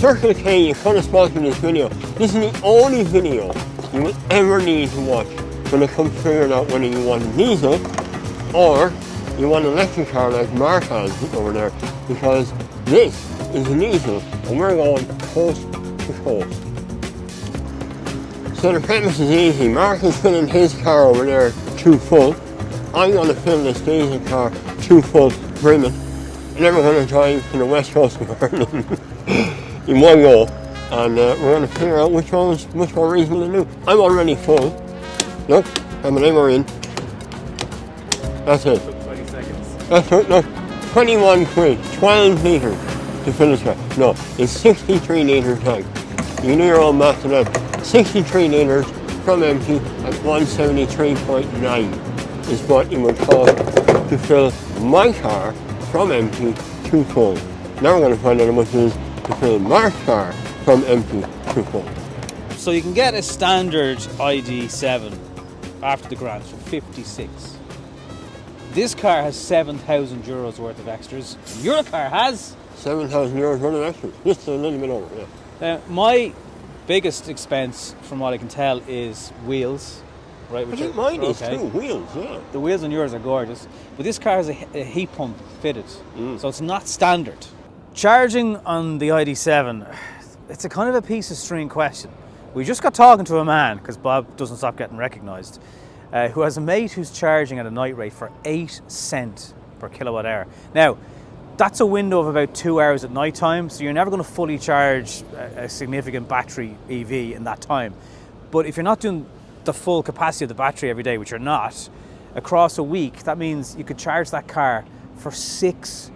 Circle K, you could have spoken in this video. This is the only video you will ever need to watch when it comes to figuring out whether you want a diesel or you want an electric car like Mark has over there, because this is a diesel and we're going coast to coast. So the premise is easy. Mark is filling his car over there too full. I'm going to fill this diesel car too full, brimming, and then we're going to drive to the west coast of Ireland in one go, and we're going to figure out which one's much more reasonable to do. I'm already full. Look, I'm an hour in. That's it. 20 seconds. That's it. Look, 21 quid, 12 litres to fill this car. No, it's 63 litres tank. You can do your own math on that. 63 litres from empty at 173.9 is what it would cost to fill my car from empty to full. Now we're going to find out how much it is to fill Mark's car from empty to full. So you can get a standard ID.7 after the grant for 56. This car has 7,000 euros worth of extras. Your car has 7,000 euros worth of extras, just a little bit over, yeah. my biggest expense, from what I can tell, is wheels. Right, I think mine is too, wheels, yeah. The wheels on yours are gorgeous, but this car has a heat pump fitted, so it's not standard. Charging on the ID.7, it's a kind of a piece of string question. We just got talking to a man, because Bob doesn't stop getting recognised, who has a mate who's charging at a night rate for 8 cents per kilowatt hour. Now, that's a window of about 2 hours at night time, so you're never going to fully charge a significant battery EV in that time. But if you're not doing the full capacity of the battery every day, which you're not, across a week, that means you could charge that car for €6.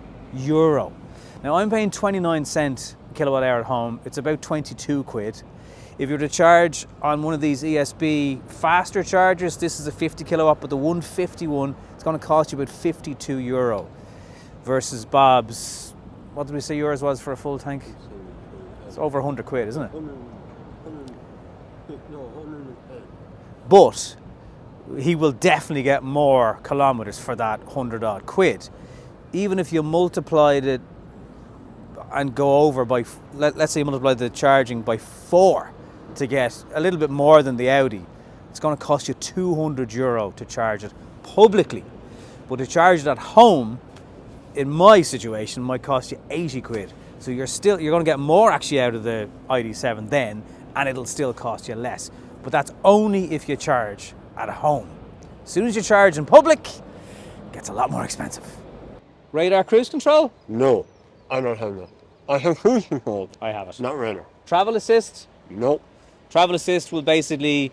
Now I'm paying 29 cents a kilowatt hour at home. It's about 22 quid. If you were to charge on one of these ESB faster chargers, this is a 50 kilowatt, but the 151, it's going to cost you about €52 versus Bob's, what did we say yours was for a full tank? It's over 100 quid, isn't it? But he will definitely get more kilometres for that 100 odd quid. Even if you multiplied it and go over by, let's say you multiply the charging by 4 to get a little bit more than the Audi, it's going to cost you €200 to charge it publicly. But to charge it at home, in my situation, might cost you 80 quid. So you're going to get more actually out of the ID.7 then, and it'll still cost you less. But that's only if you charge at home. As soon as you charge in public, it gets a lot more expensive. Radar cruise control? No, I don't have that. I have cruise control. I have it. Not radar. Travel assist? No. Travel assist will basically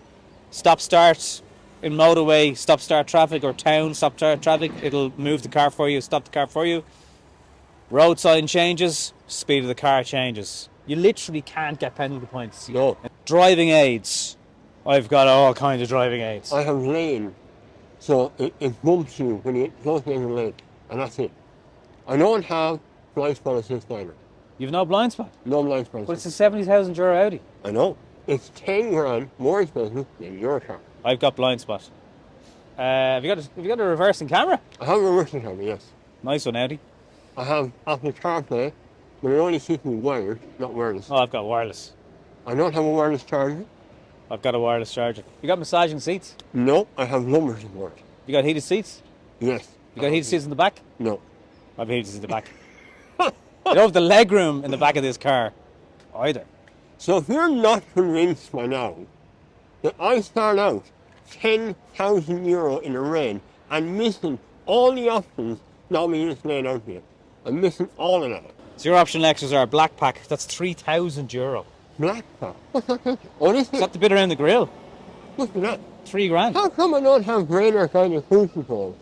stop start in motorway, stop start traffic, or town stop start traffic. It'll move the car for you, stop the car for you. Road sign changes, speed of the car changes. You literally can't get penalty points. No. Driving aids. I've got all kinds of driving aids. I have lane, so it bumps you when you close the lane, and that's it. I don't have blind spot assist either. You've no blind spot? No blind spot assist. But it's a 70,000 euro Audi. I know. It's 10 grand more expensive than your car. I've got blind spot. Have you got a reversing camera? I have a reversing camera, yes. Nice one, Audi. I have Apple CarPlay, but it only suits me wired, not wireless. Oh, I've got wireless. I don't have a wireless charger. I've got a wireless charger. You got massaging seats? No, I have lumbar support. You got heated seats? Yes. You got heated seats in the back? No. I've heated seats in the back. You don't have the leg room in the back of this car either. So if you're not convinced by now that I start out €10,000 in a red and missing all the options Nobby just laid out here, I'm missing all of that. So your optional extras are a black pack. That's €3,000. Black pack? What's that? Oh, this Is that the bit around the grill? What's that? $3 grand. How come I don't have radar kind of cruise control?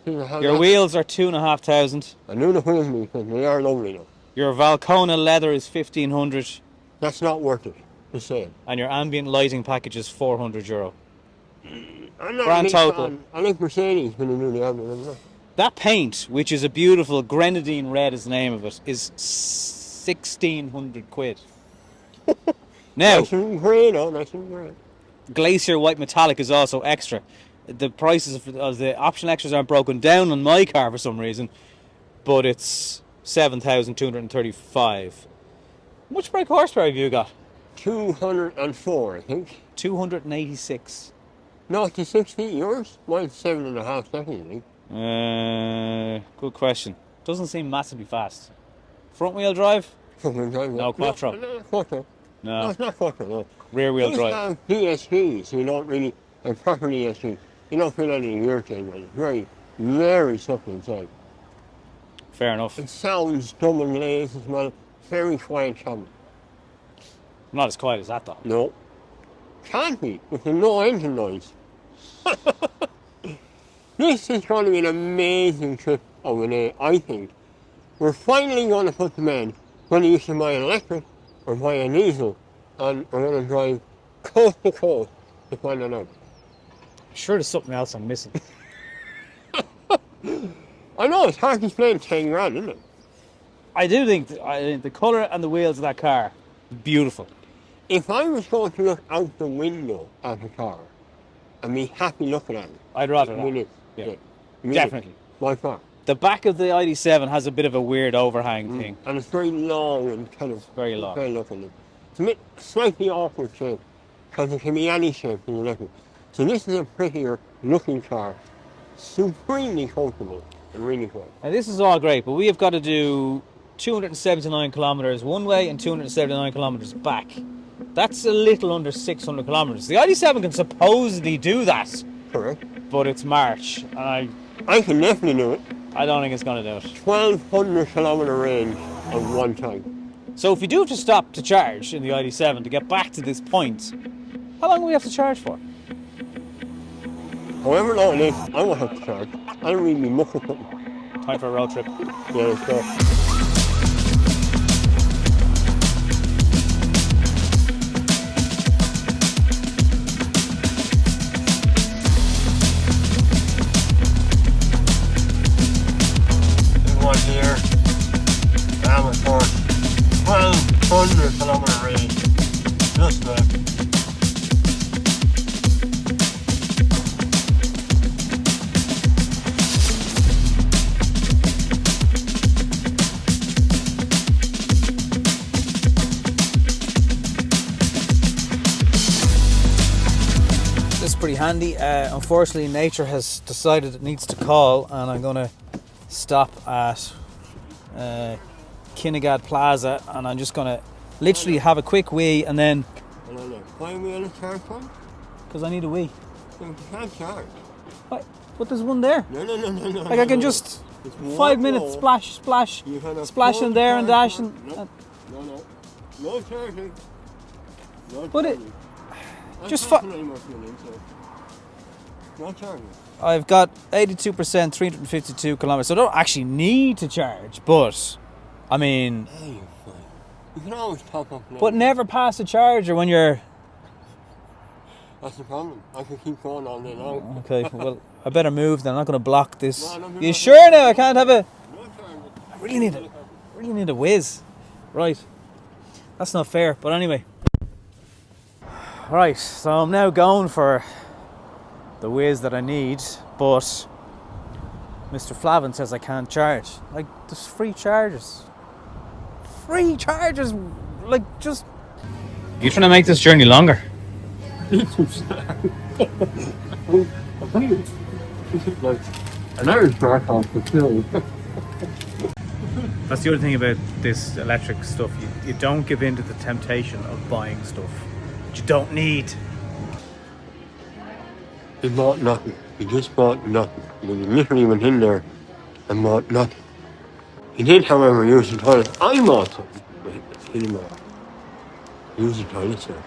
Your wheels are 2,500. I knew the wheels because they are lovely though. Your Valcona leather is 1,500. That's not worth it, to say. And your ambient lighting package is €400. I'm not Grand total. I like Mercedes when they do the ambient. That paint, which is a beautiful grenadine red is the name of it, is 1,600 quid. Now, Nice and grey though, nice and grey. Glacier white metallic is also extra. The prices of the optional extras aren't broken down on my car for some reason, but it's 7,235. Much brake horsepower have you got? 204, I think. 286. 0 to 60, yours? Mine's 7.5 seconds, I think. Good question. Doesn't seem massively fast. Front wheel drive? Front-wheel drive. No, quattro. No, quattro. No, No. it's not quattro, no. Rear wheel These drive. have DSGs, so you don't really, like proper DSG, you don't feel any gear change, but it's very, very supple inside. Fair enough. It sounds dumb and glazed as well. Very quiet cabin. Not as quiet as that though. No. Can't be, with the no engine noise. This is going to be an amazing trip of a day, I think. We're finally going to put the men whether you should buy an electric or buy a diesel, and we're going to drive coast to coast to find it out. Sure, there's something else I'm missing. I know, it's hard to explain 10 grand, isn't it? I do think the colour and the wheels of that car, beautiful. If I was going to look out the window at a car and be happy looking at it, I'd rather I that. mean it. Yeah. I mean Definitely. it, by far. The back of the ID.7 has a bit of a weird overhang thing. And it's very long and kind of Very long. very looking. It's a bit slightly awkward shape because it can be any shape in the electric. So this is a prettier looking car, supremely comfortable and really cool. Now this is all great, but we have got to do 279 kilometres one way and 279 kilometres back. That's a little under 600 kilometres. The ID.7 can supposedly do that, Correct. but it's March, and I can definitely do it. I don't think it's going to do it. 1,200 kilometre range on one time. So if we do have to stop to charge in the ID.7 to get back to this point, how long do we have to charge for? However long it is, I won't have to charge. I don't really muck with it. Time for a road trip. Yeah, let's go. One here, I'm of course 1,200 kilometre range, just that. This is pretty handy. Unfortunately, nature has decided it needs to call, and I'm going to stop at Kinnegad Plaza, and I'm just going to literally have a quick wee, and then Why are we on a charge phone? because I need a wee. You can't charge. But there's one there. No. Like I can just It's 5 minutes walk. splash, You can have splash in there and dash charge and. phone. No charging. No But it- charging. I'm just not putting any more fuel in, so no charging. I've got 82%, 352 kilometers. So I don't actually need to charge, but I mean, Hey, you're fine. You can always top up now. but never pass the charger when you're. That's the problem. I can keep going all day long. Okay, well, I better move then. I'm not going to block this. No, no, You no. sure now? I can't have a. No charging. I really need a whiz. Right. That's not fair, but anyway. Right, so I'm now going for the whiz that I need, but Mr. Flavin says I can't charge. Like, there's free charges. Free charges! Like, just... You trying to make this journey longer? Like an Irish mark off the film. That's the other thing about this electric stuff. You don't give in to the temptation of buying stuff that you don't need. He bought nothing. He just bought nothing. He literally went in there and bought nothing. He did, however, use the toilet. I bought something, but he didn't use the toilet, sir.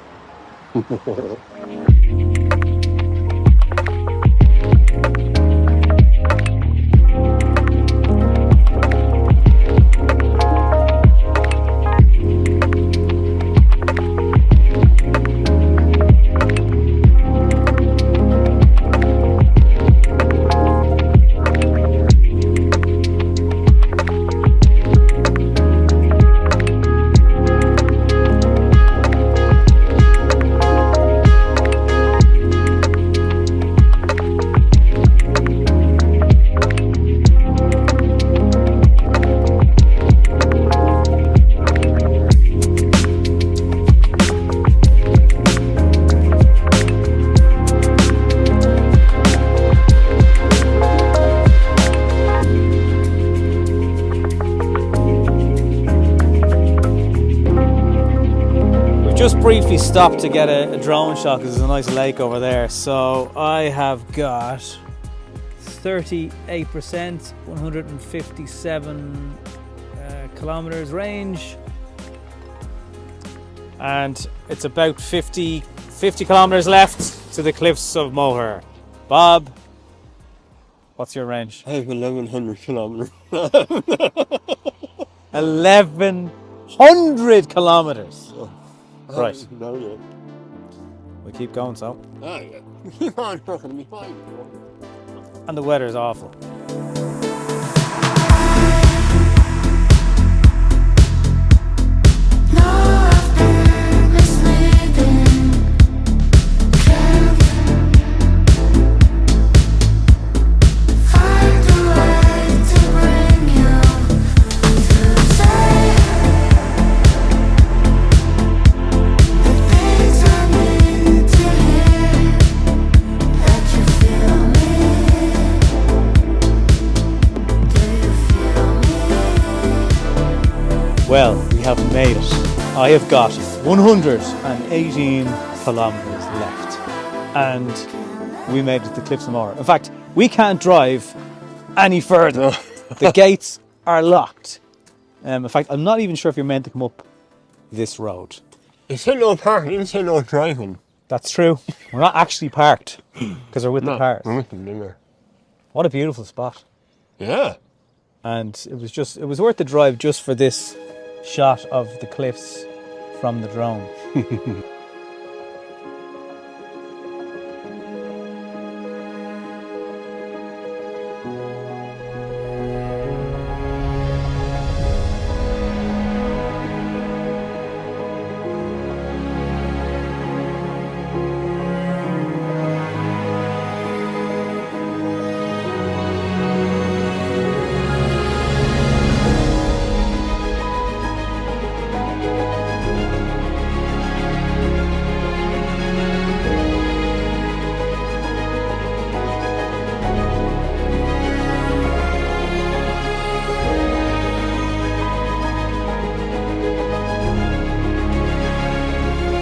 just briefly stopped to get a drone shot because there's a nice lake over there. So I have got 38%, 157 kilometers range, and it's about 50 kilometers left to the cliffs of Moher. Bob, what's your range? I have 1,100 kilometers. 1,100 kilometers. Right. No, yeah. We keep going, so. Oh, yeah. Keep on trucking me fine. And the weather's awful. Well, we have made it. I have got 118 kilometers left, and we made it to Cliffs of Moher. In fact, we can't drive any further. The gates are locked. In fact, I'm not even sure if you're meant to come up this road. It said no parking, it said no driving. That's true. We're not actually parked because we're with the cars. We're with them there. What a beautiful spot. Yeah. And it was worth the drive just for this shot of the cliffs from the drone.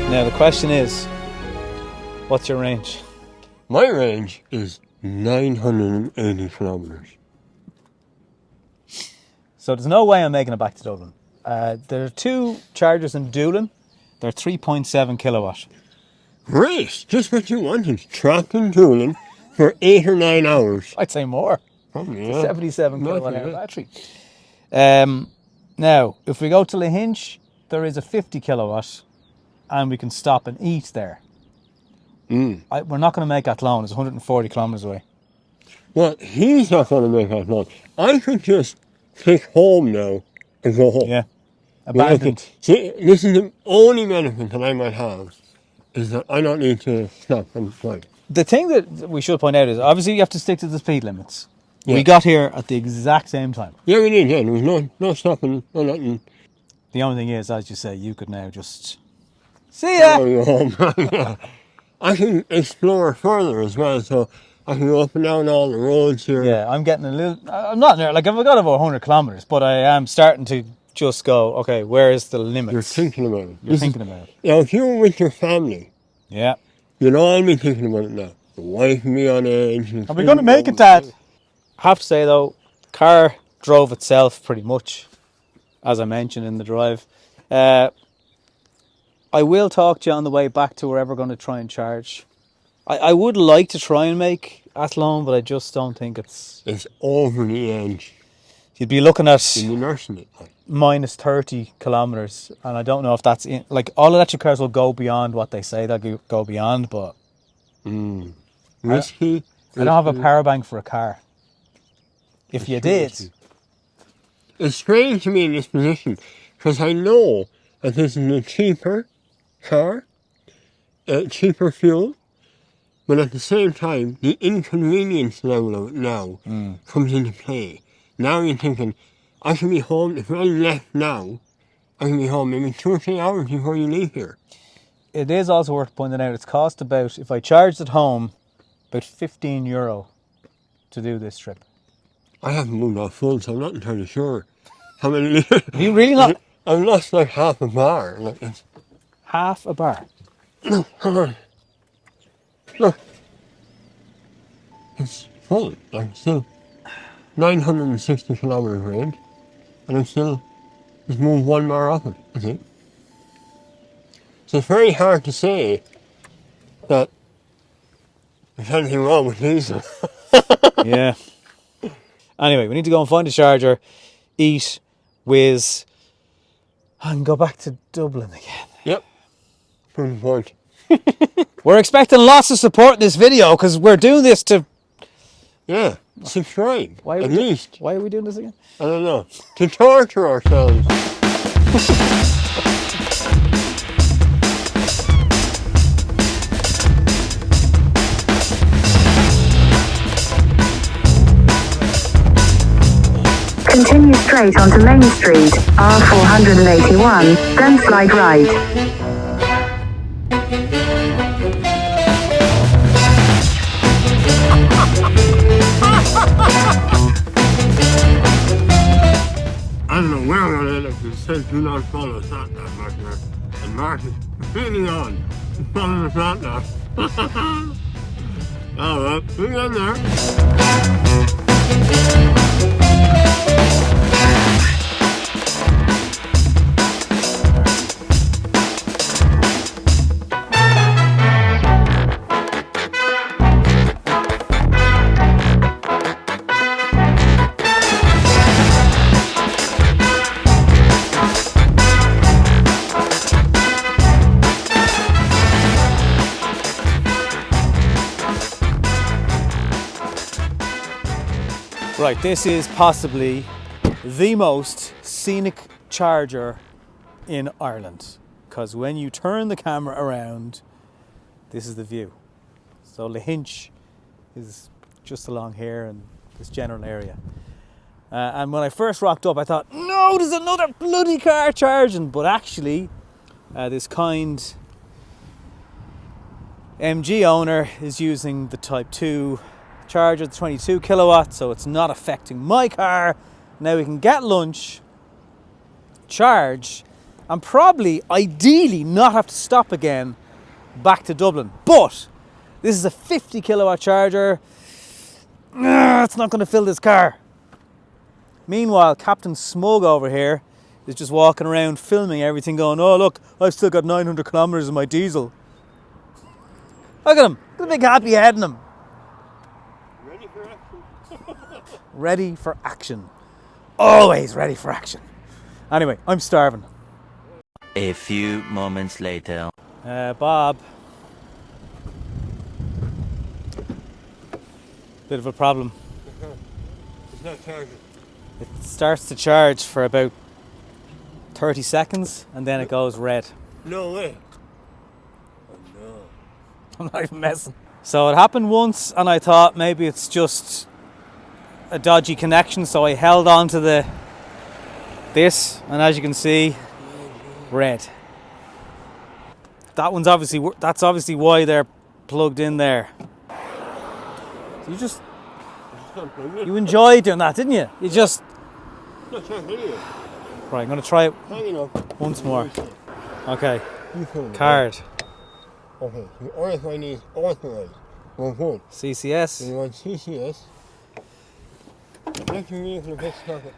Now the question is, what's your range? My range is 980 kilometers. So there's no way I'm making it back to Dublin. There are two chargers in Doolin. They're 3.7 kilowatt. Great! Just what you wanted. Trapped in Doolin for 8 or 9 hours. I'd say more. Probably, yeah. 77 Not kilowatt hour bad. battery. Now, if we go to Lahinch, there is a 50 kilowatt, and we can stop and eat there. We're not going to make Athlone. It's 140 kilometers away. Well, he's not going to make that long. I could just take home now and go home. Yeah. Abandoned. See, this is the only benefit that I might have, is that I don't need to stop and fight. The thing that we should point out is, obviously you have to stick to the speed limits. Yeah. We got here at the exact same time. Yeah, we did, yeah. There was no stopping, no nothing. The only thing is, as you say, you could now just... See ya! Go home. I can explore further as well, so I can go up and down all the roads here. Yeah, I'm getting a little... I'm not near... Like, I've got about 100 kilometres, but I am starting to just go, okay, where is the limit? You're thinking about it. You're thinking about it. Now, if you were with your family, Yeah. you'd all be thinking about it now. The wife can be on edge. Are we going to make it, Dad? I have to say, though, the car drove itself pretty much, as I mentioned in the drive. I will talk to you on the way back to wherever we're going to try and charge. I would like to try and make Athlone, but I just don't think it's... It's over the edge. You'd be looking at You'd be nursing it. Like. minus 30 kilometres, and I don't know if that's... Like, all electric cars will go beyond what they say they'll go beyond, but... Risky. I don't have a power bank for a car. If you did... It's strange to me in this position, because I know that this is a cheaper car, cheaper fuel, but at the same time, the inconvenience level of it now comes into play. Now you're thinking, I can be home, if I left now, I can be home maybe 2 or 3 hours before you leave here. It is also worth pointing out, it's cost about, if I charged at home, about €15 to do this trip. I haven't moved off full, so I'm not entirely sure how many litres. You really not? I've lost like half a bar. Like it's, Half a bar. Look, come on. Look. It's full. Like, still 960 kilometers range. And it's still just moved 1 bar off it, I think. So it's very hard to say that there's anything wrong with diesel. Yeah. Anyway, we need to go and find a charger, eat, whiz, and go back to Dublin again. Yep. Pretty point. We're expecting lots of support in this video because we're doing this to... Yeah. Subscribe. Why are At we least. Why are we doing this again? I don't know. To torture ourselves. Continue straight onto Main Street, R481, then slide right. I don't know where I'm going to end up. It says do not follow sat nav back there. And Mark is leaning on to follow the sat nav. Oh well, we got there. Right, this is possibly the most scenic charger in Ireland, because when you turn the camera around, this is the view. So Lahinch is just along here and this general area. And when I first rocked up, I thought, no, there's another bloody car charging. But actually, this kind MG owner is using the Type 2 charger, the 22 kilowatt, so it's not affecting my car. Now we can get lunch, charge, and probably, ideally, not have to stop again back to Dublin. But this is a 50 kilowatt charger. It's not going to fill this car. Meanwhile, Captain Smug over here is just walking around filming everything, going, oh look, I've still got 900 kilometers in my diesel. Look at him, got a big happy head in him. Ready for action? Ready for action. Always ready for action. Anyway, I'm starving. A few moments later. Bob. Bit of a problem. It's not charging. It starts to charge for about 30 seconds and then it goes red. No way. Oh no. I'm not even messing. So it happened once and I thought maybe it's just a dodgy connection, so I held on to this, and as you can see, red. That's obviously why they're plugged in there. So you enjoyed doing that, didn't you? You just... Not charging anyway. Right, I'm going to try it Hanging up. once more. Okay, You fill it. card, Okay, the RFID is authorized. Well, CCS. you want CCS. Let your vehicle in fixed pocket.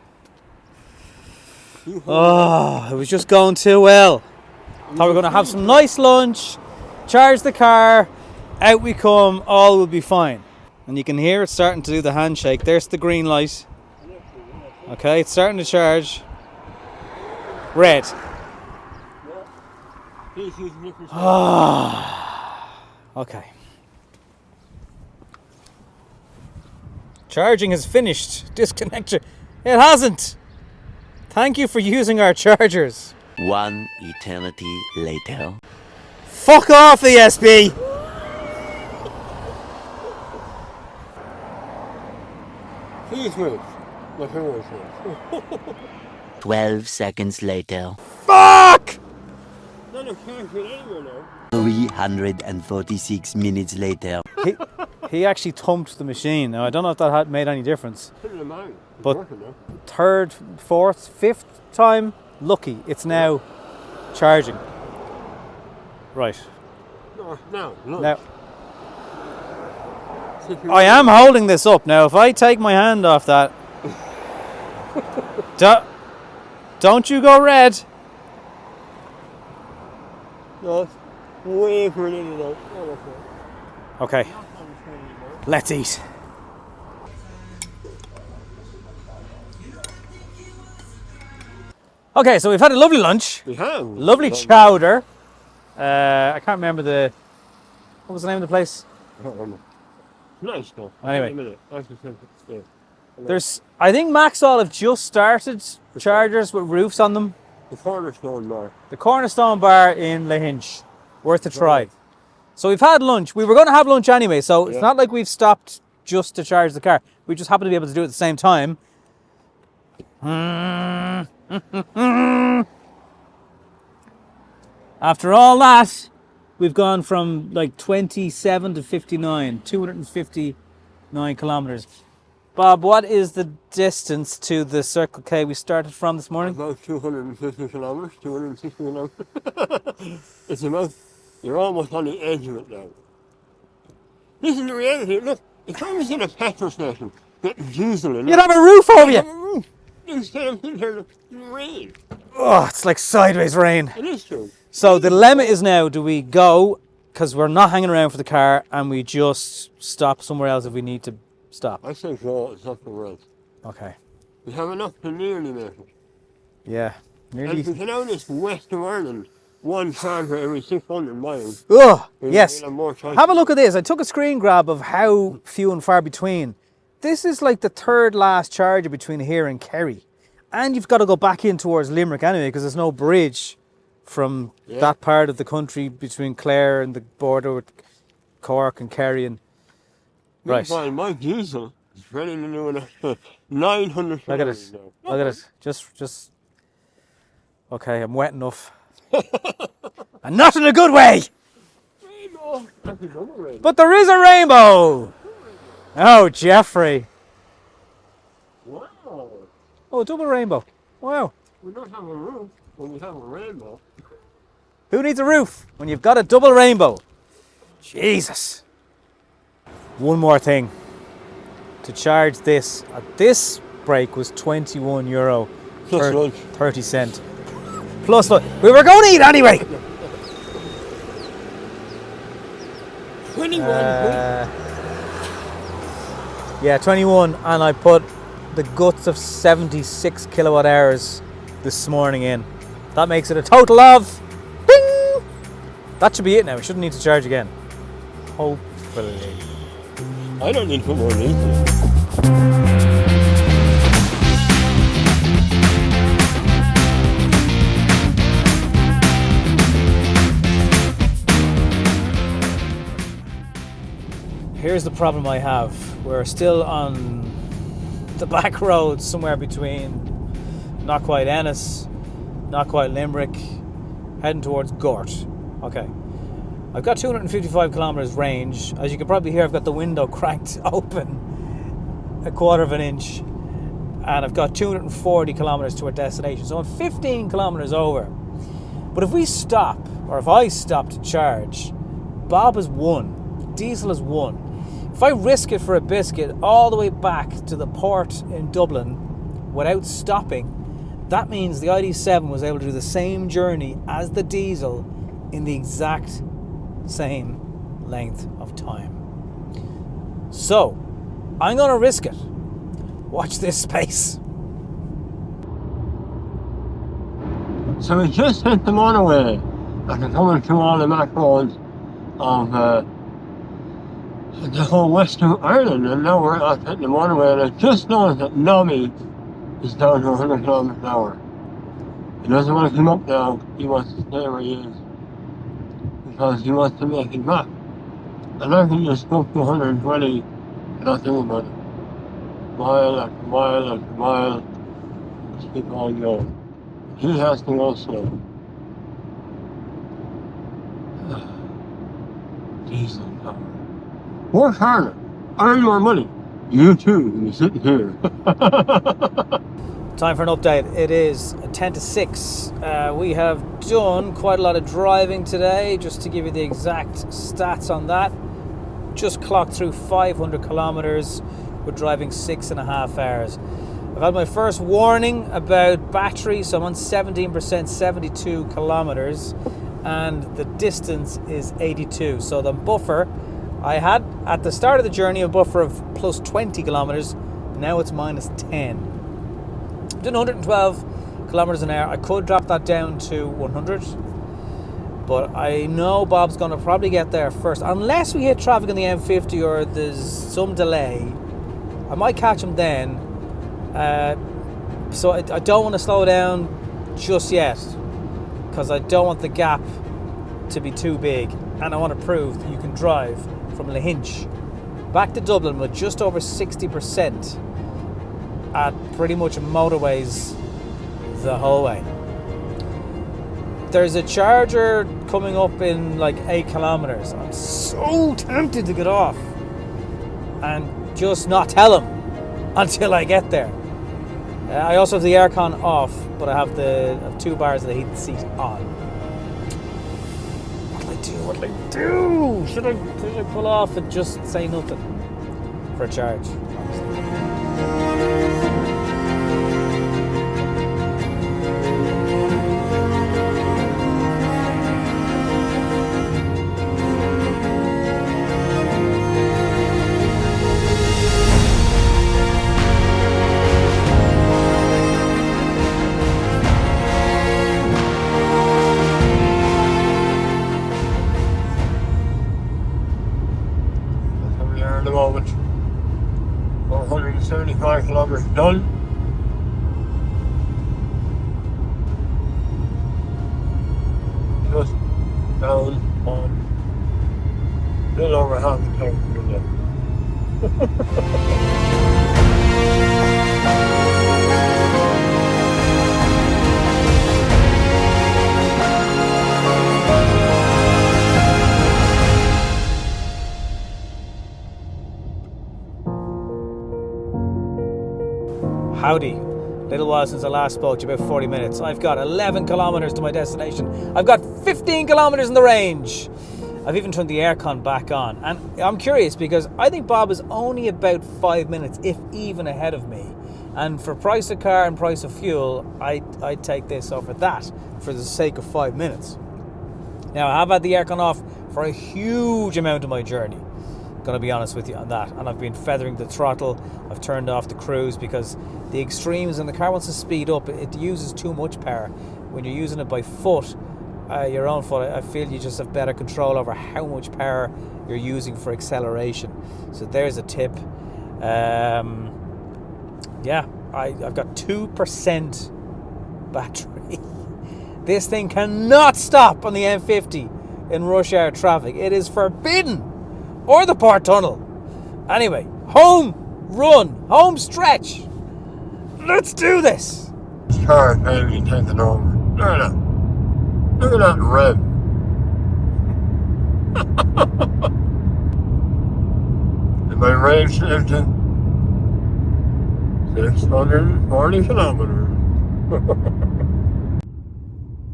Oh, it was just going too well. Thought we were going to have some nice lunch, charge the car, out we come, all will be fine. And you can hear it starting to do the handshake. There's the green light. Okay, it's starting to charge. Red. Okay. Charging has finished. Disconnect your... It hasn't. Thank you for using our chargers. One eternity later. Fuck off, ESB! Please move. My finger is 12 seconds later. Fuck! Not a charging anywhere now. 346 minutes later. He actually thumped the machine. Now, I don't know if that had made any difference. Put it in mine. It's But- working now. Third, fourth, fifth time, lucky, it's now charging. Right. No, look. Now, I am holding this up. Now, if I take my hand off that... don't you go red. No, it's way pretty though. Okay. Let's eat. Okay, so we've had a lovely lunch. We have. Lovely chowder. I can't remember what was the name of the place? I don't remember. Nice though. Anyway. Yeah. I think Maxall have just started chargers with roofs on them. The Cornerstone Bar. The Cornerstone Bar in Lahinch. Worth a try. So we've had lunch. We were going to have lunch anyway, so it's not like we've stopped just to charge the car. We just happen to be able to do it at the same time. After all that, we've gone from like 27 to 59, 259 kilometers. Bob, what is the distance to the Circle K we started from this morning? About 250 kilometers, 260 kilometers. It's about, you're almost on the edge of it now. This is the reality. Look, if I was in a petrol station getting diesel in it, You'd have a roof over I'd have you. a roof. Instead of sitting here in the rain. Oh, it's like sideways rain. It is true. So the dilemma is now, do we go, because we're not hanging around for the car, and we just stop somewhere else if we need to stop? I say go, it's not the world. Okay. We have enough to nearly make it. Yeah. And Nearly. if we get out this west of Ireland, one charger every 600 miles. Oh, we'll yes. have more choices. Have a look at this. I took a screen grab of how few and far between. This is like the third last charger between here and Kerry. And you've got to go back in towards Limerick anyway, because there's no bridge from that part of the country between Clare and the border with Cork and Kerry. And right. Meanwhile, my diesel is ready to do an 900 Look at it. now. Look at it. Just. Okay, I'm wet enough. And not in a good way. Rainbow. That's another rainbow. But there is a rainbow. Oh, Jeffrey. Wow. Oh, a double rainbow. Wow. We don't have a roof, but we have a rainbow. Who needs a roof when you've got a double rainbow? Jesus. One more thing. To charge this, at this break was €21. Plus lunch. 30 cent. Plus lunch. We were going to eat anyway. 21. Yeah, 21, and I put the guts of 76 kilowatt hours this morning in. That makes it a total of, bing! That should be it now. We shouldn't need to charge again. Hopefully. I don't need to put more in it. Here's the problem I have. We're still on the back road somewhere between not quite Ennis, not quite Limerick, heading towards Gort. Okay. I've got 255 kilometers range. As you can probably hear, I've got the window cranked open a quarter of an inch, and I've got 240 kilometers to our destination. So I'm 15 kilometers over. But if we stop, or if I stop to charge, Bob has won. Diesel has won. If I risk it for a biscuit all the way back to the port in Dublin without stopping, that means the ID.7 was able to do the same journey as the diesel in the exact same length of time. So, I'm going to risk it. Watch this space. So we just hit the motorway after coming through all the back roads of the whole west of Ireland, and now we're out hitting the motorway, and I just noticed that Nobby is down to 100 kilometers an hour. He doesn't want to come up now, he wants to stay where he is, because he wants to make it back. And I can just go up to 120 without doing about it. Mile after mile after mile, just keep on going. He has to go slow. Diesel power. Work harder. Earn more money. You too, you're sitting here. Time for an update. It is 10 to 6. We have done quite a lot of driving today. Just to give you the exact stats on that, just clocked through 500 kilometers. We're driving 6.5 hours. I've had my first warning about battery, so I'm on 17%, 72 kilometers, and the distance is 82. So the buffer, I had at the start of the journey a buffer of plus 20 kilometers. Now it's minus 10. I'm doing 112 kilometers an hour. I could drop that down to 100, but I know Bob's going to probably get there first. Unless we hit traffic on the M50 or there's some delay, I might catch him then. So I don't want to slow down just yet, because I don't want the gap to be too big, and I want to prove that you can drive from Lahinch back to Dublin with just over 60% at pretty much motorways the whole way. There's a charger coming up in like 8 kilometers. I'm so tempted to get off and just not tell him until I get there. I also have the aircon off, but I have the 2 bars of the heated seat on. What'll I do? Should I pull off and just say nothing for a charge? At the moment, 175 kilometers done. Just down on a little over half a tank for the Howdy. Little while since I last spoke to you, about 40 minutes. I've got 11 kilometers to my destination. I've got 15 kilometers in the range. I've even turned the aircon back on. And I'm curious because I think Bob is only about 5 minutes, if even ahead of me. And for price of car and price of fuel, I'd take this over that for the sake of 5 minutes. Now, I have had the aircon off for a huge amount of my journey. Going to be honest with you on that, and I've been feathering the throttle. I've turned off the cruise because the extremes, and the car wants to speed up, it uses too much power. When you're using it by foot, your own foot, I feel you just have better control over how much power you're using for acceleration. So there's a tip. Yeah, I've got 2% battery. This thing cannot stop on the M50 in rush hour traffic. It is forbidden. Or the Port Tunnel. Anyway, home run, home stretch. Let's do this. This car is maybe taking over. Look at that. Look at that red. And my range empty. 640 kilometers.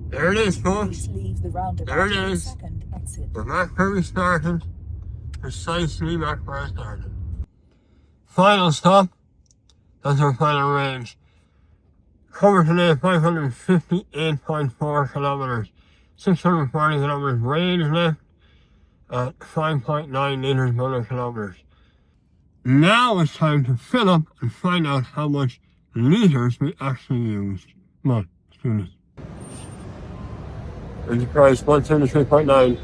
There it is, folks. There it is. We're back where we started. Precisely back where I started. Final stop. That's our final range. Covered today 558.4 kilometers. 640 kilometers range left at 5.9 liters per kilometers. Now it's time to fill up and find out how much liters we actually used. Come on, let's do this. Energy price 173.9.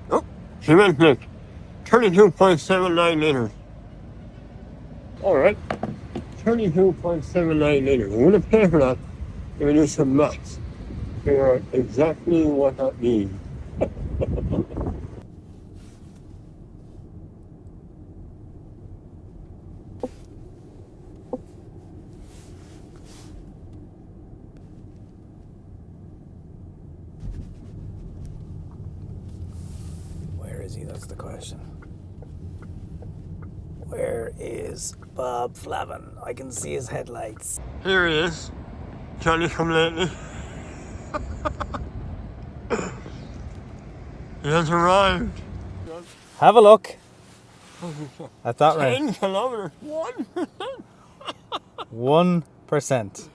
Oh, cement click. 32.79 liters. Alright. 32.79 liters. I'm going to pay for that. I'm going to do some maths. Figure out exactly what that means. Where is he? That's the question. Where is Bob Flavin? I can see his headlights. Here he is. Johnny come lately. He has arrived. Have a look at that range. 10 kilometers. 1%.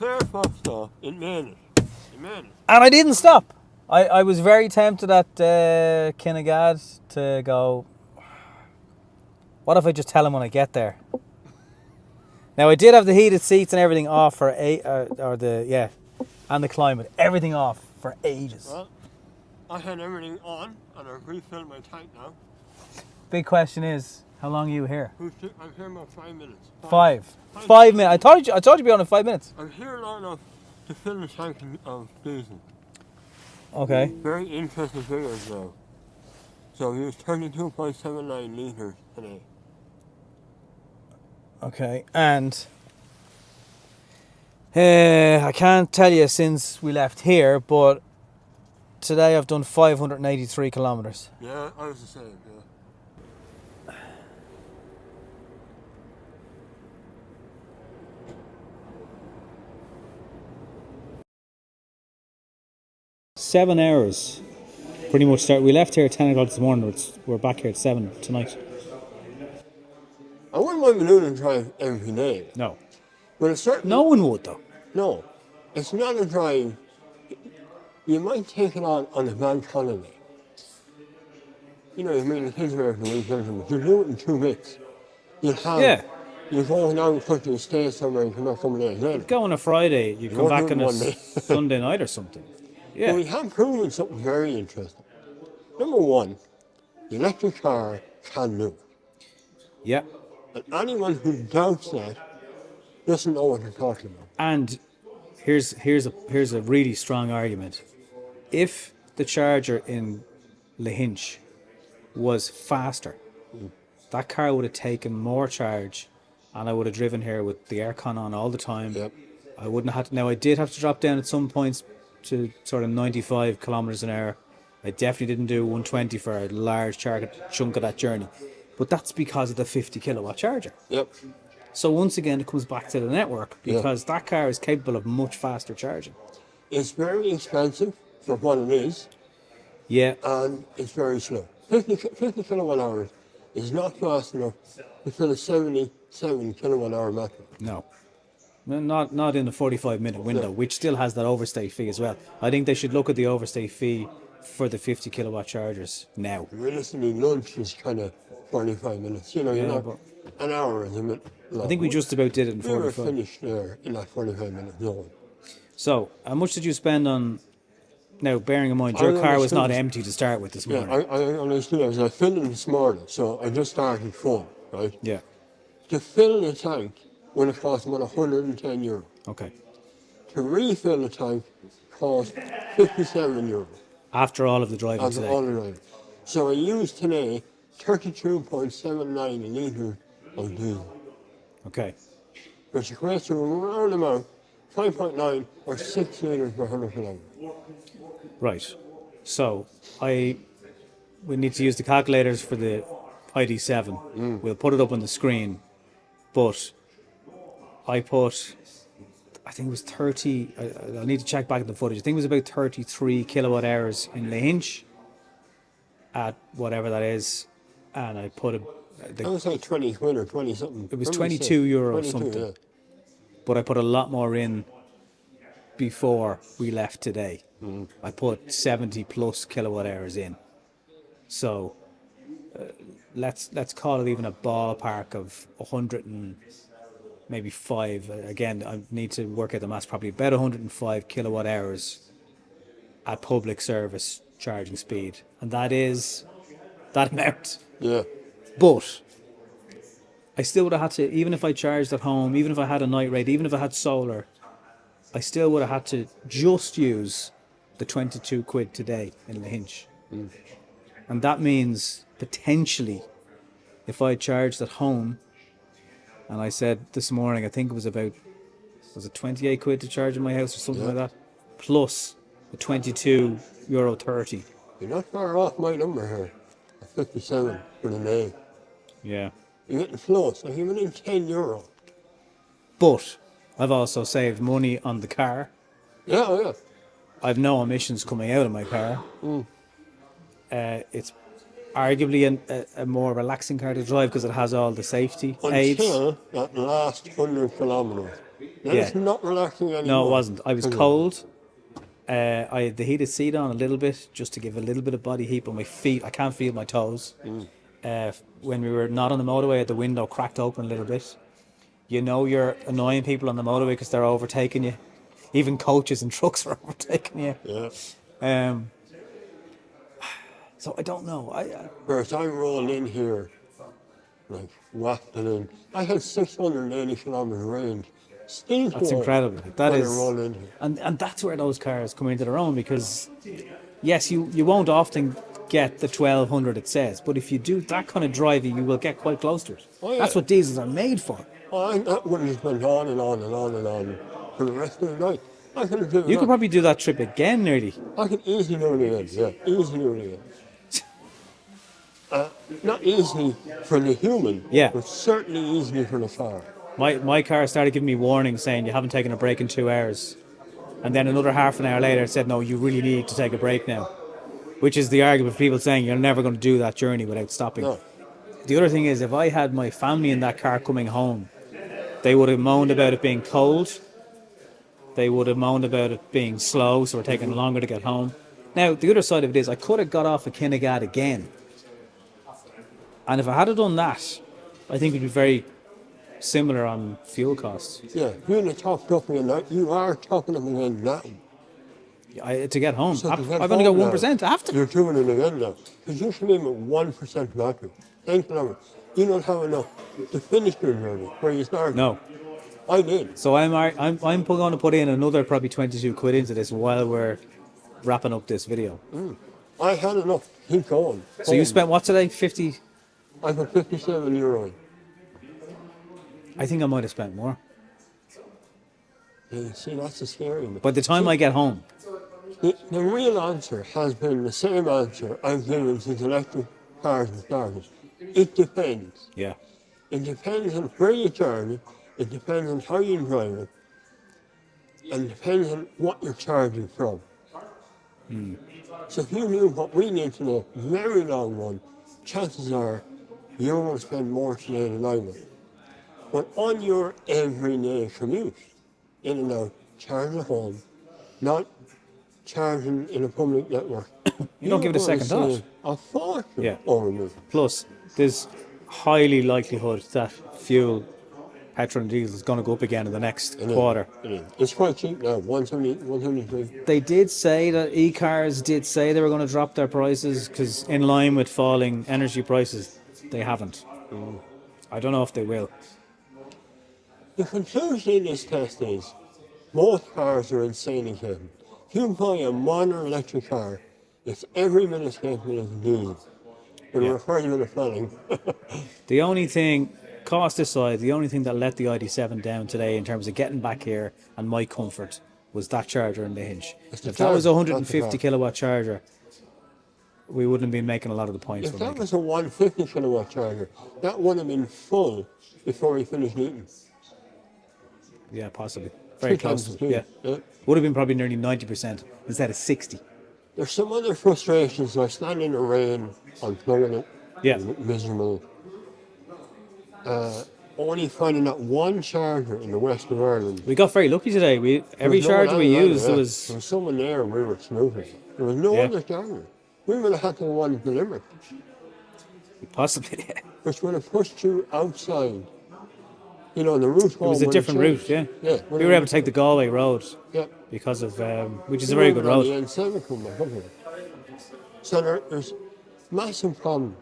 Fair fuck though. It made it. It made it. And I didn't stop. I was very tempted at Kinnegad to go, what if I just tell him when I get there? Now I did have the heated seats and everything off for and the climate, everything off for ages. Well, I had everything on and I've refilled my tank now. Big question is, how long are you here? I'm here about 5 minutes. 5 minutes. I thought you'd be on in 5 minutes. I'm here long enough to fill the tank of diesel. Okay. Very interesting figures though. So he was 32.79 litres today. Okay, and I can't tell you since we left here, but today I've done 583 kilometres. Yeah, I was the same, yeah. 7 hours. Pretty much we left here at 10 o'clock this morning. We're back here at 7 tonight. I wouldn't mind the Noonan drive every day. No. But it's certainly... No one would though. No. It's not a drive... You might take it on a bank holiday. You know, you mean the kids are the weekend, but you do it in 2 weeks. You go down the country, stay somewhere, and come back some days later. Go on a Friday, you come back on a Sunday night or something. Yeah. But we have proven something very interesting. Number one, the electric car can do it. Yeah. And anyone who doubts that doesn't know what they're talking about. And here's a really strong argument. If the charger in Lahinch was faster, that car would have taken more charge, and I would have driven here with the aircon on all the time. Yep. I wouldn't have to. Now I did have to drop down at some points to sort of 95 kilometers an hour. I definitely didn't do 120 for a large chunk of that journey, but that's because of the 50 kilowatt charger. Yep. So once again, it comes back to the network because that car is capable of much faster charging. It's very expensive for what it is. Yeah. And it's very slow. 50 kilowatt hours is not fast enough to fill a 77 kilowatt hour battery. No. Not in a 45-minute window, which still has that overstay fee as well. I think they should look at the overstay fee for the 50 kilowatt chargers now. Realistically, lunch is kind of 45 minutes. You know, you're not an hour is a bit long. I think we just about did it in 45. We were finished there in that 45-minute zone. So, how much did you spend on... Now, bearing in mind, your car was not empty to start with this morning. Yeah, I understood. I filled it this morning, so I just started full, right? Yeah. To fill the tank would have cost about €110. Okay. To refill the tank cost €57. After all of the driving After today. all the driving. So I used today 32.79 litres of diesel. Okay. Which equates to around about 5.9 or 6 litres per 100 kilometres. Right. So, we need to use the calculators for the ID.7. We'll put it up on the screen. But I think it was 30, I need to check back at the footage. I think it was about 33 kilowatt hours in Lahinch at whatever that is. And I put That was like 20 quid or 20 something. It was €22 22, something. yeah. But I put a lot more in before we left today. I put 70 plus kilowatt hours in. So let's call it even a ballpark of 100 and maybe 5. Again, I need to work out the maths properly. About 105 kilowatt hours at public service charging speed. And that is that amount. Yeah. But I still would have had to, even if I charged at home, even if I had a night rate, even if I had solar, I still would have had to just use the 22 quid today in Lahinch. And that means potentially if I charged at home, and I said this morning, I think it was about, was it 28 quid to charge in my house or something like that, plus the €22.30. You're not far off my number here. 57 for the day. Yeah. You're getting close. Like you're within €10. But I've also saved money on the car. Yeah, oh, yeah. I've no emissions coming out of my car. It's arguably a more relaxing car to drive because it has all the safety aids. Until that last 100 kilometres. Then Yeah. it's not relaxing anymore. No, it wasn't. I was cold. I had the heated seat on a little bit just to give a little bit of body heat, but my feet, I can't feel my toes. When we were not on the motorway, the window cracked open a little bit. You know you're annoying people on the motorway because they're overtaking you. Even coaches and trucks are overtaking you. Yeah. So I don't know. Whereas I rolled in here, like wafted in. I had 680 kilometre range. Still That's cold incredible. That when is, I rolled in here. and that's where those cars come into their own because, yes, you won't often get the 1200 it says, but if you do that kind of driving, you will get quite close to it. Oh, yeah. That's what diesels are made for. That would have just went on and on and on and on for the rest of the night. I could have driven You could that. probably do that trip again, nearly. I could easily do it again, yeah, easily do it again. Not easy for the human, Yeah. but certainly easy for the car. My car started giving me warnings saying you haven't taken a break in 2 hours. And then another half an hour later it said, no, you really need to take a break now. Which is the argument of people saying you're never going to do that journey without stopping. No. The other thing is, if I had my family in that car coming home, they would have moaned about it being cold. They would have moaned about it being slow, so we're taking longer to get home. Now, the other side of it is, I could have got off at Kinnegad again. And if I had done that, I think it'd be very similar on fuel costs. Yeah, you're in the top company and that, you are talking them again now. To get home, So to get I've only got home 1%. I have to. You're doing it again now. Because you should leave with 1% battery. 10 kilometers. You don't have enough to finish your journey where you started. No. I did. So I'm going to put in another probably 22 quid into this while we're wrapping up this video. I had enough. Keep going. So you spent what today? 50? I put €57 in. I think I might have spent more. Yeah, see, that's the scary bit. By the time I get home. The real answer has been the same answer I've given since electric cars have started. It depends. Yeah. It depends on where you charge it, it depends on how you drive it, and it depends on what you're charging from. So if you knew what we need to know, very long one, chances are you're going to spend more today than I will. But on your everyday commute, in and out, charging at home, not charging in a public network, You don't give it a second thought. A fortune Yeah. over me. Plus, there's highly likelihood that fuel, petrol and diesel is going to go up again in the next quarter. It is. It's quite cheap now, 173. They did say that e-cars did say they were going to drop their prices because in line with falling energy prices, they haven't. I don't know if they will. The conclusion in this test is most cars are insanely capable. If you buy a modern electric car, it's every bit as capable as a diesel. But we're further to the planning. The only thing, cost aside, the only thing that let the ID.7 down today in terms of getting back here and my comfort was that charger in the hinge. It's If the that was a charger, not the 150 car. kilowatt charger, we wouldn't have been making a lot of the points If we're that making. was a 150 kilowatt charger, that would have been full before we finished eating. Yeah, possibly. Very 3 times close the to it. speed. Yeah. Would have been probably nearly 90% instead of 60. There's some other frustrations like standing in the rain, unplugging it, Yeah. miserable. Only finding that one charger in the west of Ireland. We got very lucky today. Every There was no one charger we else, used, yeah. there There was... was someone there and we were smoothing. There was no Yeah. other charger. We would have had to one delivered, Possibly, yeah. which would have pushed you outside. You know, the route It was a different route, yeah. Yeah. We were able to take the Galway road Yeah. because of, which is a very good On road. the N7 from the company. So there's massive problems.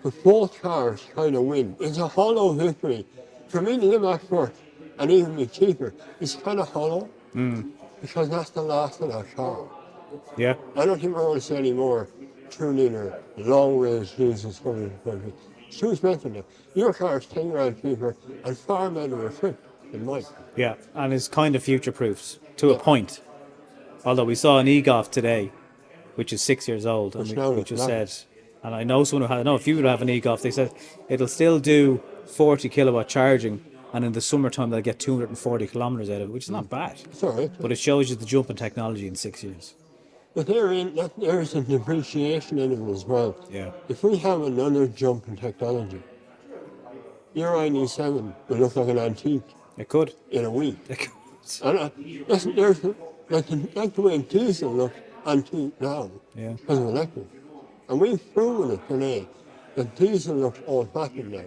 But both cars kind of win. It's a hollow victory. For me to get back first and even be cheaper, it's kind of hollow because that's the last of that car. Yeah. I don't think we're going to see any more 2-litre long-range diesels coming to the country. It's too expensive now. Your car is 10 grand cheaper and far better equipped than mine. Yeah, and it's kind of future-proofed to a point. Although we saw an e-golf today, which is 6 years old, and Which now we looks just said, nice. And I know someone who had, I know a few who have an e-golf. They said it'll still do 40 kilowatt charging, and in the summertime they'll get 240 kilometers out of it, which is not bad. It's all right. But it shows you the jump in technology in 6 years. But there's a depreciation in it as well. Yeah. If we have another jump in technology, your ID.7 will look like an antique It could. in a week. It could. And there's like the way diesel looks antique now Yeah. because of electric. And we've proven it today that diesel looks old-fashioned now.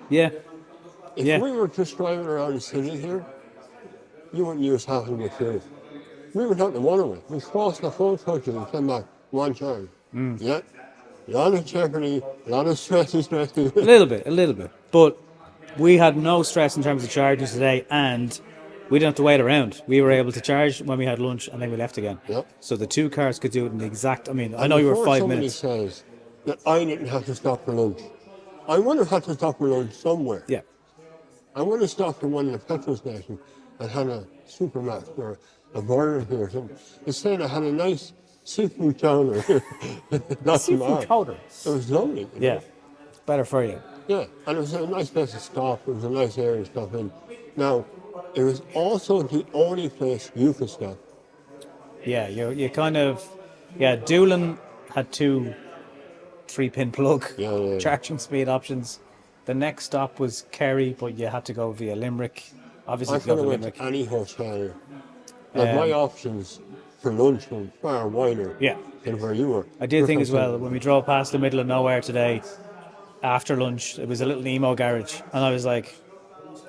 Yeah. If Yeah. we were just driving around the city here, you wouldn't use half of the fuel. We would have to one away. We crossed the whole country and came back one time. Yeah. A lot of jeopardy, a lot of stressy. A little bit. But we had no stress in terms of charging today, and we didn't have to wait around. We were able to charge when we had lunch, and then we left again. Yep. So the two cars could do it in the exact. I mean, I know you were 5 minutes. Somebody says that I didn't have to stop for lunch. I would have had to stop for lunch somewhere. Yeah. I would have stopped at one of the petrol stations and had a supermax or a burger here or something. Instead, I had a nice seafood chowder. Seafood chowder. It was lovely. You know? Yeah. Better for you. Yeah, and it was a nice place to stop. It was a nice area to stop in. Now, it was also the only place you could stop. Yeah, you kind of, yeah, Doolin had two 3-pin plug Yeah. charging speed options. The next stop was Kerry, but you had to go via Limerick. Obviously, I if you could go have to went Limerick. to any hotel. Like my options for lunch were far wider Yeah. than where you were. I did think as well, when we drove past the middle of nowhere today, after lunch, it was a little emo garage. And I was like,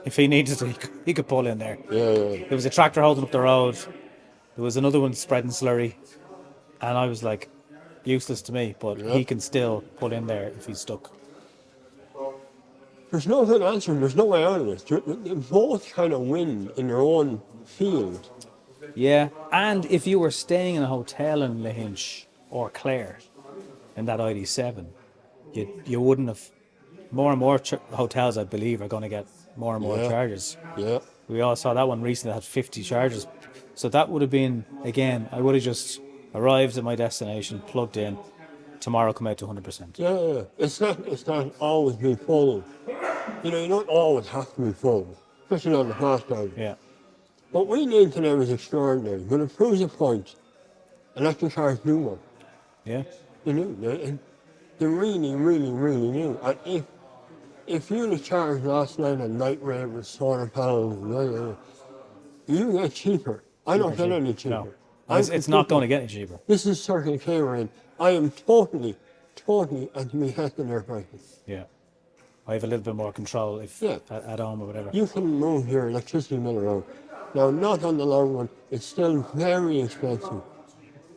if he needed to, he could pull in there. Yeah. There was a tractor holding up the road. There was another one spreading slurry. And I was like, useless to me, but he can still pull in there if he's stuck. There's no good answer. There's no way out of this. They both kind of win in their own field. Yeah, and if you were staying in a hotel in Lahinch or Clare in that ID.7, you wouldn't have. More and more hotels, I believe, are going to get more and more chargers. Yeah. We all saw that one recently that had 50 chargers. So that would have been, again, I would have just arrived at my destination, plugged in, tomorrow come out to 100%. Yeah. It's not always be full. You know, you don't always have to be full, especially on the fast drive. Yeah. What we need today was extraordinary, but it proves a point. Electric cars do work. Yeah. They do. They really, really, really do. And if you had charged last night at night rate with solar panels, you get cheaper. I don't get any cheaper. No. It's not going to get any cheaper. This is Circle K range. I am totally at the behest of their prices. Yeah. I have a little bit more control if Yeah. at home or whatever. You can move your electricity bill around. Now, not on the long run, it's still very expensive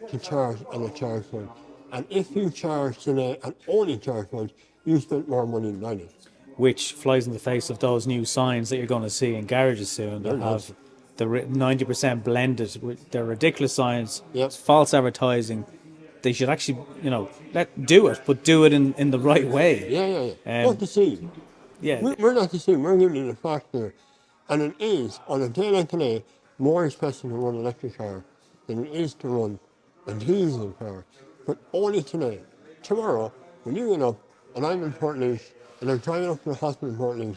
to charge on a charge point. And if you charge today and only charge once, you spend more money than I did. Which flies in the face of those new signs that you're going to see in garages soon that have the 90% blended. They're ridiculous signs. Yep. It's false advertising. They should actually, do it, but do it in the right way. Yeah. Not deceive. Yeah. We're not deceiving. We're giving you the fact there. And it is, on a day like today, more expensive to run an electric car than it is to run a diesel car. But only today. Tomorrow, when you get up, and I'm in Portlaoise, and I'm driving up to the hospital in Portlaoise,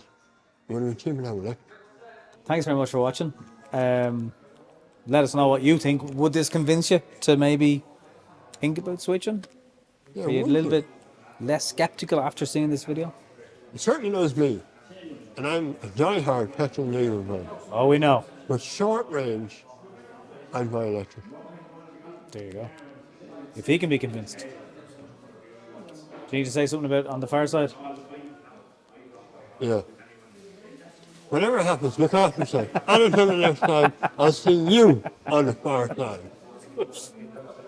we're going to be cheaper than electric. Thanks very much for watching. Let us know what you think. Would this convince you to maybe think about switching? Yeah, Are you a would little bit less skeptical after seeing this video? It certainly knows me. And I'm a die-hard petrol diesel man. Oh, we know. But short range, I'd buy electric. There you go. If he can be convinced. Do you need to say something about on the far side? Yeah. Whatever happens, look after yourself. And until the next time, I'll see you on the far side.